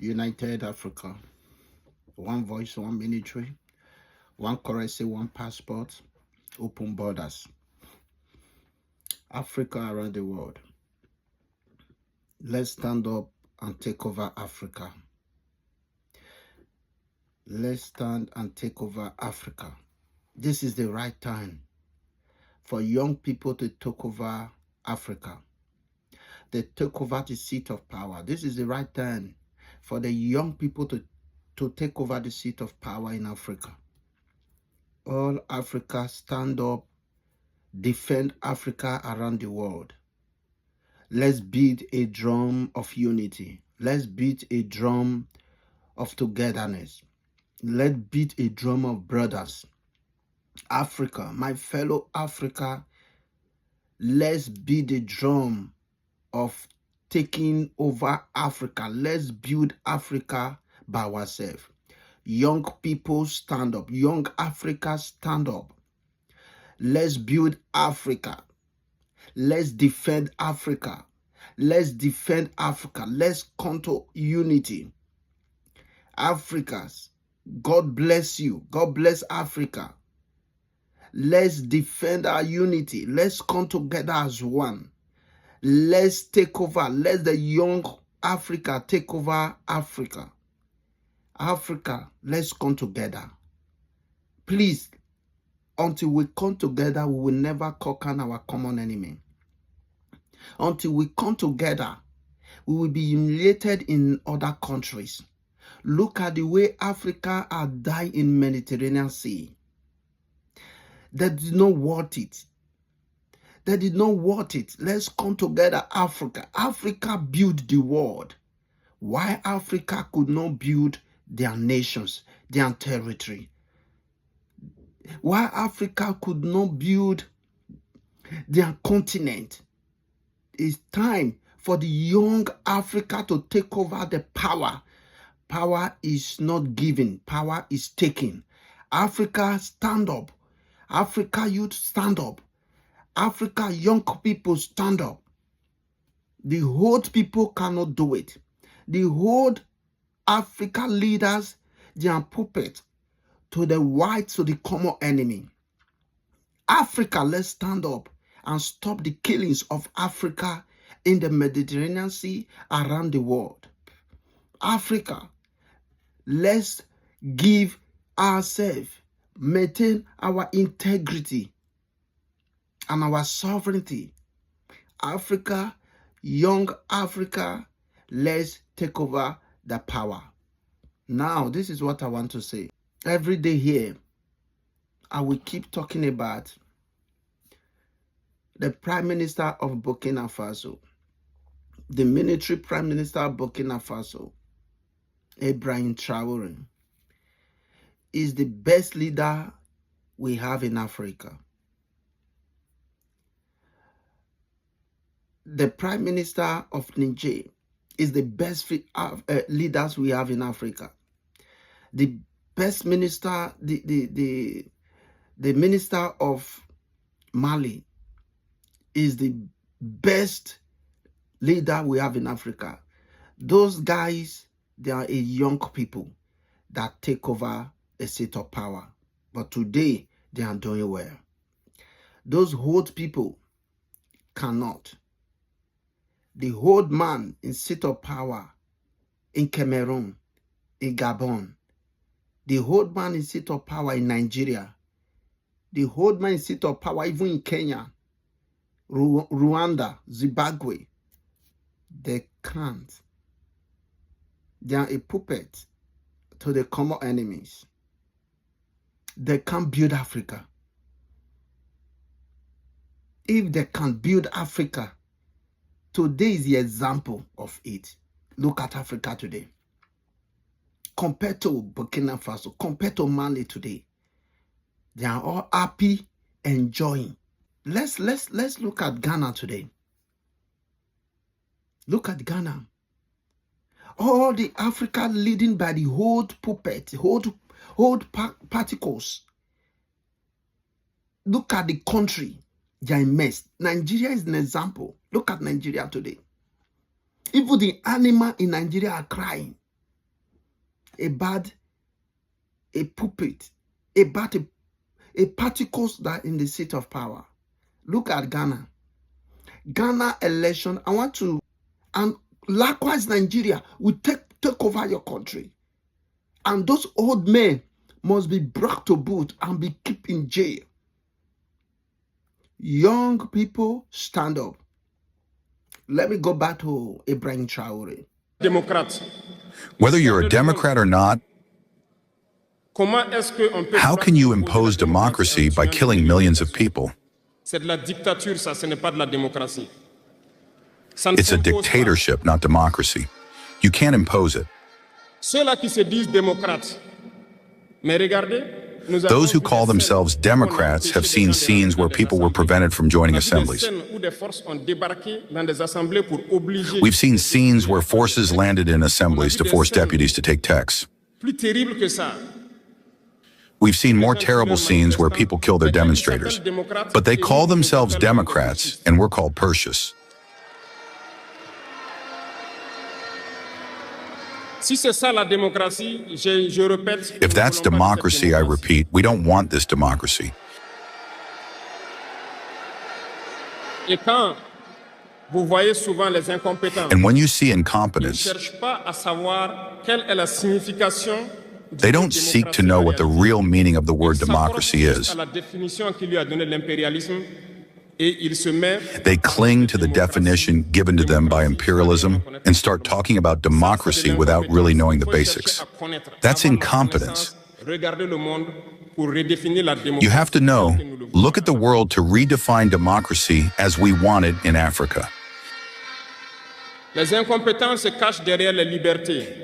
United Africa. One voice, one military, one currency, one passport, open borders. Africa around the world. Let's stand up and take over Africa. Let's stand and take over Africa. This is the right time for young people to take over Africa. They take over the seat of power. This is the right time for the young people to take over the seat of power in Africa. All Africa, stand up, defend Africa around the world. Let's beat a drum of unity. Let's beat a drum of togetherness. Let's beat a drum of brothers. Africa, my fellow Africa, let's beat the drum of taking over Africa. Let's build Africa by ourselves. Young people, stand up. Young Africa, stand up. Let's build Africa. Let's defend Africa. Let's defend Africa. Let's come to unity. Africans, God bless you. God bless Africa. Let's defend our unity. Let's come together as one. Let's take over. Let the young Africa take over Africa. Africa, let's come together. Please, until we come together, we will never conquer our common enemy. Until we come together, we will be humiliated in other countries. Look at the way Africa are dying in Mediterranean Sea. They did not want it. They did not want it. Let's come together, Africa. Africa built the world. Why Africa could not build their nations, their territory? Why Africa could not build their continent? It's time for the young Africa to take over the power. Power is not given. Power is taken. Africa, stand up. Africa youth, stand up. Africa young people, stand up. The old people cannot do it. The old Africa leaders, they are puppets to the whites, to the common enemy. Africa, let's stand up and stop the killings of Africa in the Mediterranean Sea around the world. Africa, let's give ourselves, maintain our integrity and our sovereignty. Africa, young Africa, let's take over the power. Now, this is what I want to say. Every day here, I will keep talking about the Prime Minister of Burkina Faso, the military Prime Minister of Burkina Faso, Ibrahim Traoré, is the best leader we have in Africa. The Prime Minister of Niger is the best leaders we have in Africa. The best minister, the minister of Mali is the best leader we have in Africa. Those guys, they are a young people that take over a seat of power. But today, they are doing well. Those old people cannot. The old man in seat of power in Cameroon, in Gabon, the old man in seat of power in Nigeria, the old man in seat of power even in Kenya, Rwanda, Zimbabwe, they can't. They are a puppet to the common enemies. They can't build Africa. If they can build Africa, today is the example of it. Look at Africa today. Compared to Burkina Faso, compared to Mali today, they are all happy, enjoying. Let's look at Ghana today. Look at Ghana. All the Africa leading by the old puppet, old particles. Look at the country. They are a mess. Nigeria is an example. Look at Nigeria today. Even the animal in Nigeria are crying. a puppet, a particles that in the seat of power. Look at Ghana. Ghana election, I want to, and likewise Nigeria will take over your country. And those old men must be brought to boot and be kept in jail. Young people, stand up. Let me go back to Ibrahim Traore. Whether you're a Democrat or not, how can you impose democracy by killing millions of people? It's a dictatorship, not democracy. You can't impose it. Those who call themselves Democrats have seen scenes where people were prevented from joining assemblies. We've seen scenes where forces landed in assemblies to force deputies to take texts. We've seen more terrible scenes where people kill their demonstrators. But they call themselves Democrats, and we're called Perseus. If that's democracy, I repeat, we don't want this democracy. And when you see incompetence, they don't seek to know what the real meaning of the word democracy is. They cling to the definition given to them by imperialism and start talking about democracy without really knowing the basics. That's incompetence. You have to know, look at the world to redefine democracy as we want it in Africa.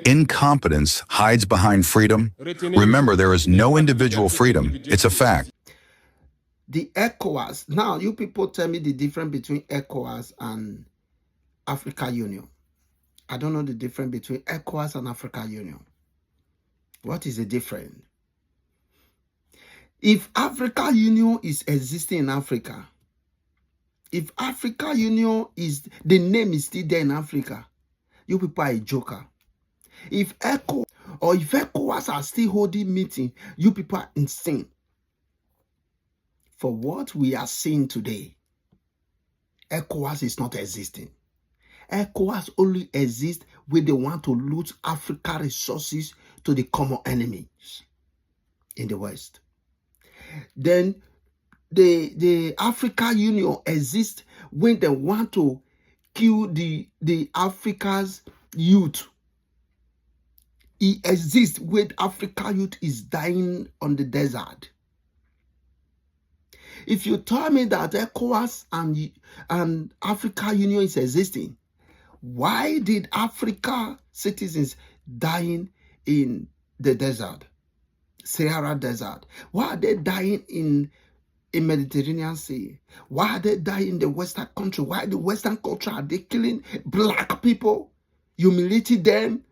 Incompetence hides behind freedom. Remember, there is no individual freedom. It's a fact. The ECOWAS. Now, you people tell me the difference between ECOWAS and Africa Union. I don't know the difference between ECOWAS and Africa Union. What is the difference? If Africa Union is existing in Africa, if Africa Union is, the name is still there in Africa, you people are a joker. If ECOWAS are still holding meeting, you people are insane. For what we are seeing today, ECOWAS is not existing. ECOWAS only exists when they want to loot Africa resources to the common enemies in the West. Then the Africa Union exists when they want to kill the Africa's youth. It exists when Africa youth is dying on the desert. If you tell me that ECOWAS and Africa Union is existing, why did Africa citizens dying in the desert, Sahara Desert? Why are they dying in Mediterranean Sea? Why are they dying in the Western country? Why the Western culture are they killing black people, humiliating them,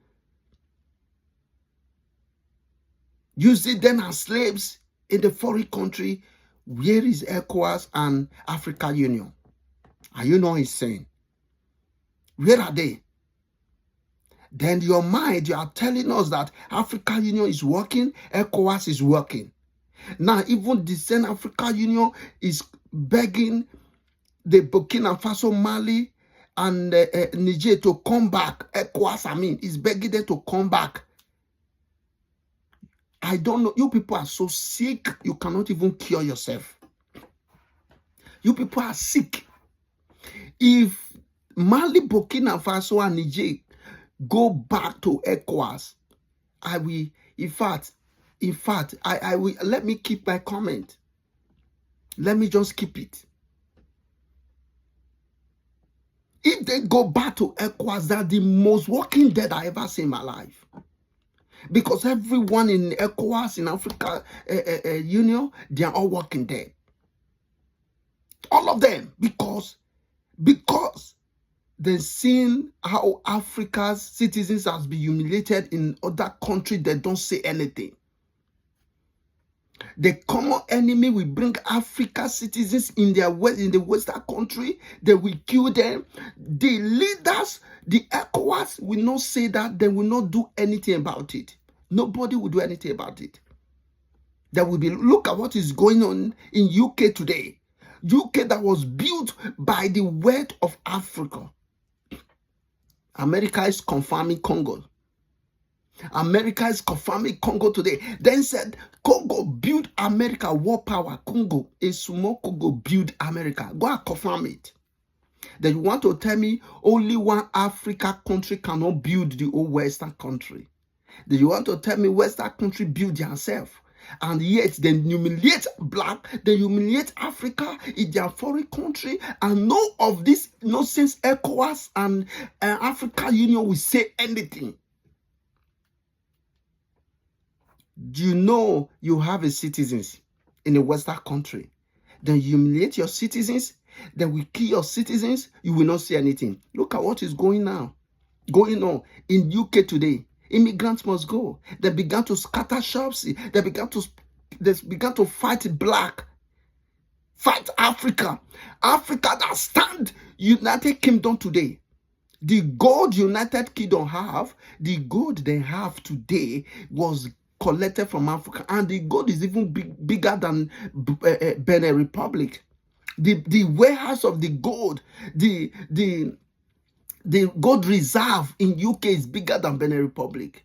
using them as slaves in the foreign country? Where is ECOWAS and Africa Union? Are you not insane? Where are they? Then your mind, you are telling us that Africa Union is working, ECOWAS is working. Now, even the same Africa Union is begging the Burkina Faso, Mali, and Niger to come back. ECOWAS, is begging them to come back. I don't know. You people are so sick, you cannot even cure yourself. You people are sick. If Mali, Burkina Faso, and Niger go back to ECOWAS, I will, in fact, I will, let me keep my comment. Let me just keep it. If they go back to ECOWAS, that's the most Walking Dead I ever seen in my life. Because everyone in ECOWAS, in Africa Union, they are all Walking Dead. All of them. Because they've seen how Africa's citizens has been humiliated in other countries that don't say anything. The common enemy will bring Africa citizens in the Western country. They will kill them. The leaders, the ECOWAS will not say that. They will not do anything about it. Nobody will do anything about it. There will be, look at what is going on in UK today. UK that was built by the weight of Africa. America is confirming Congo. America is confirming Congo today. Then said Congo built America, war power. Congo, a small Congo built America. Go and confirm it. Then you want to tell me only one Africa country cannot build the whole Western country. Then you want to tell me Western country build themselves. And yet they humiliate black, they humiliate Africa in their foreign country, and none of this nonsense ECOWAS and Africa Union will say anything. Do you know you have a citizens in a Western country? Then you humiliate your citizens, then we kill your citizens, you will not say anything. Look at what is going on in UK today. Immigrants must go. They began to scatter shops. They began to fight black, fight Africa. Africa that stand United Kingdom today. The gold United Kingdom have, the gold they have today was collected from Africa, and the gold is even bigger than Benin Republic. The warehouse of the gold, the gold reserve in UK is bigger than Benin Republic.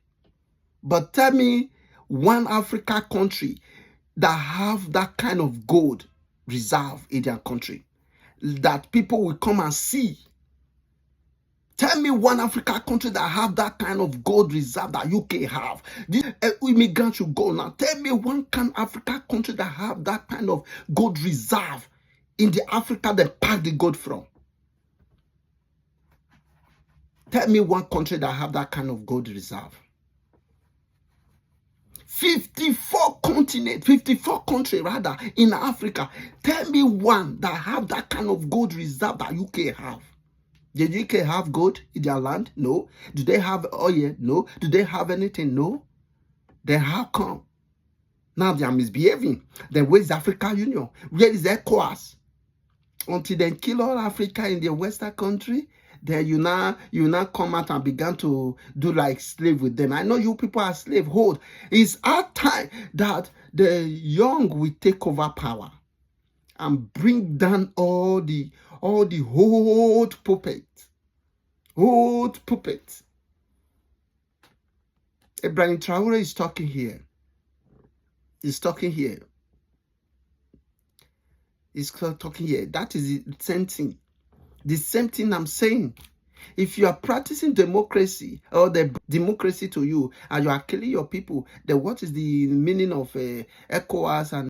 But tell me one Africa country that have that kind of gold reserve in their country that people will come and see. Tell me one Africa country that have that kind of gold reserve that UK have. These immigrants should go now. Tell me one Africa country that have that kind of gold reserve in the Africa they pack the gold from. Tell me one country that have that kind of gold reserve. 54 countries rather in Africa. Tell me one that have that kind of gold reserve that UK have. Did UK have gold in their land? No. Do they have oil? No. Do they have anything? No. Then how come? Now they are misbehaving. Then where is the African Union? Where is ECOWAS? Until they kill all Africa in the Western country, then you now come out and began to do like slave with them. I know you people are slave. Hold. It's our time that the young will take over power and bring down all the old puppets. Old puppets. Ibrahim Traore is talking here. He's talking here. He's talking here. That is the same thing. The same thing I'm saying. If you are practicing democracy or the democracy to you and you are killing your people, then what is the meaning of ECOWAS and